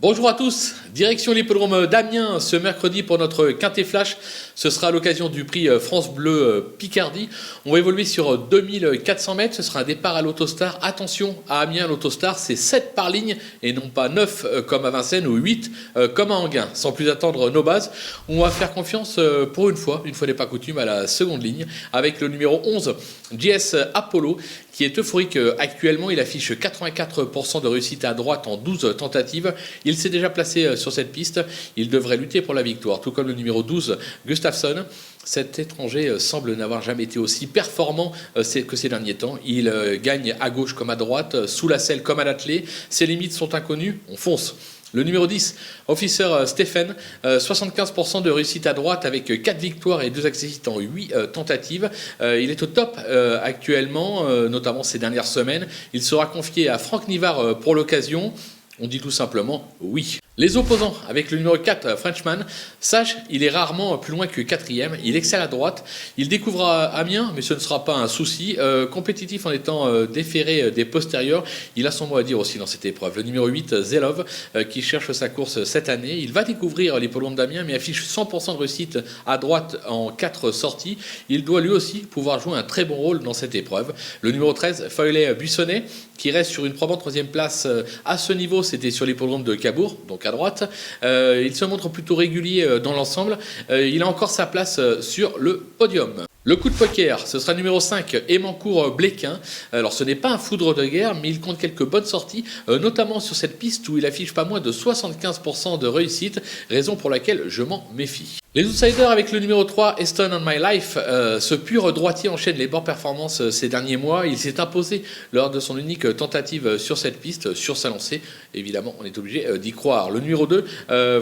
Bonjour à tous, direction l'hippodrome d'Amiens ce mercredi pour notre Quintet Flash. Ce sera à l'occasion du prix France Bleu Picardie. On va évoluer sur 2400 mètres, ce sera un départ à l'Autostar. Attention à Amiens, l'Autostar c'est 7 par ligne et non pas 9 comme à Vincennes ou 8 comme à Enghien. Sans plus attendre nos bases, on va faire confiance pour une fois n'est pas coutume, à la seconde ligne avec le numéro 11, JS Apollo, qui est euphorique actuellement. Il affiche 84% de réussite à droite en 12 tentatives. Il s'est déjà placé sur cette piste. Il devrait lutter pour la victoire, tout comme le numéro 12, Gustafsson. Cet étranger semble n'avoir jamais été aussi performant que ces derniers temps. Il gagne à gauche comme à droite, sous la selle comme à l'attelé. Ses limites sont inconnues, on fonce. Le numéro 10, Officer Stephen, 75% de réussite à droite avec 4 victoires et 2 accès en 8 tentatives. Il est au top actuellement, notamment ces dernières semaines. Il sera confié à Franck Nivard pour l'occasion. On dit tout simplement oui. Les opposants, avec le numéro 4, Frenchman, Sage, il est rarement plus loin que 4e, il excelle à droite, il découvre Amiens, mais ce ne sera pas un souci, compétitif en étant déféré des postérieurs, il a son mot à dire aussi dans cette épreuve. Le numéro 8, Zelov, qui cherche sa course cette année, il va découvrir l'hippodrome d'Amiens, mais affiche 100% de réussite à droite en 4 sorties, il doit lui aussi pouvoir jouer un très bon rôle dans cette épreuve. Le numéro 13, Foylet Buissonnet, qui reste sur une probante 3e place à ce niveau, c'était sur l'hippodrome de Cabourg, donc à droite. Il se montre plutôt régulier dans l'ensemble. Il a encore sa place sur le podium. Le coup de poker, ce sera numéro 5, Emancourt-Bléquin. Alors ce n'est pas un foudre de guerre, mais il compte quelques bonnes sorties, notamment sur cette piste où il affiche pas moins de 75% de réussite, raison pour laquelle je m'en méfie. Les outsiders avec le numéro 3, Eston on My Life, ce pur droitier enchaîne les bonnes performances ces derniers mois. Il s'est imposé lors de son unique tentative sur cette piste, sur sa lancée. Évidemment, on est obligé d'y croire. Le numéro 2,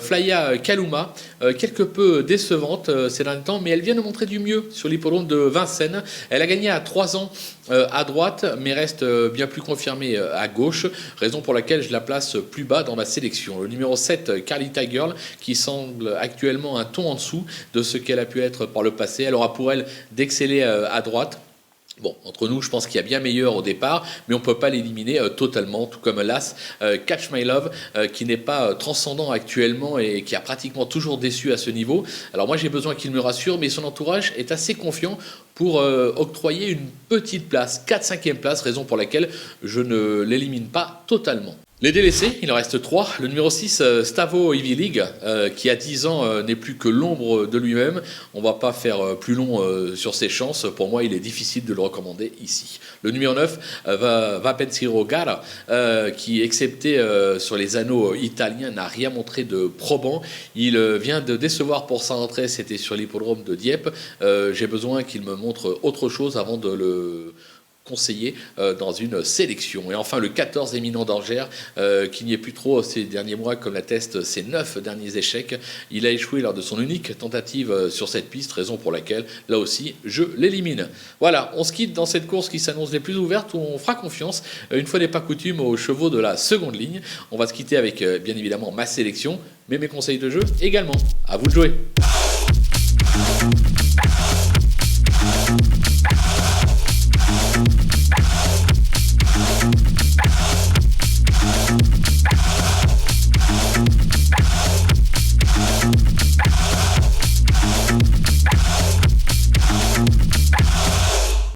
Flya Kaluma, quelque peu décevante ces derniers temps, mais elle vient de montrer du mieux sur l'hippodrome de Vincennes. Elle a gagné à 3 ans à droite, mais reste bien plus confirmée à gauche, raison pour laquelle je la place plus bas dans ma sélection. Le numéro 7, Carlita Girl, qui semble actuellement un ton en dessous de ce qu'elle a pu être par le passé. Elle aura pour elle d'exceller à droite. Bon, entre nous, je pense qu'il y a bien meilleur au départ, mais on ne peut pas l'éliminer totalement, tout comme l'As Catch My Love, qui n'est pas transcendant actuellement et qui a pratiquement toujours déçu à ce niveau. Alors moi, j'ai besoin qu'il me rassure, mais son entourage est assez confiant pour octroyer une petite place, 4-5e place, raison pour laquelle je ne l'élimine pas totalement. Les délaissés, il en reste 3. Le numéro 6, Stavo Ivy League, qui à 10 ans n'est plus que l'ombre de lui-même. On ne va pas faire plus long sur ses chances. Pour moi, il est difficile de le recommander ici. Le numéro 9, Va Pensiro Gara, qui, excepté sur les anneaux italiens, n'a rien montré de probant. Il vient de décevoir pour sa rentrée, c'était sur l'hippodrome de Dieppe. J'ai besoin qu'il me montre autre chose avant de le conseiller dans une sélection. Et enfin le 14, Éminent d'Orgère, qui n'y est plus trop ces derniers mois, comme l'attestent ses 9 derniers échecs. Il a échoué lors de son unique tentative sur cette piste, raison pour laquelle là aussi je l'élimine. Voilà, on se quitte dans cette course qui s'annonce les plus ouvertes, où on fera confiance une fois n'est pas coutume aux chevaux de la seconde ligne. On va se quitter avec bien évidemment ma sélection, mais mes conseils de jeu également. À vous de jouer.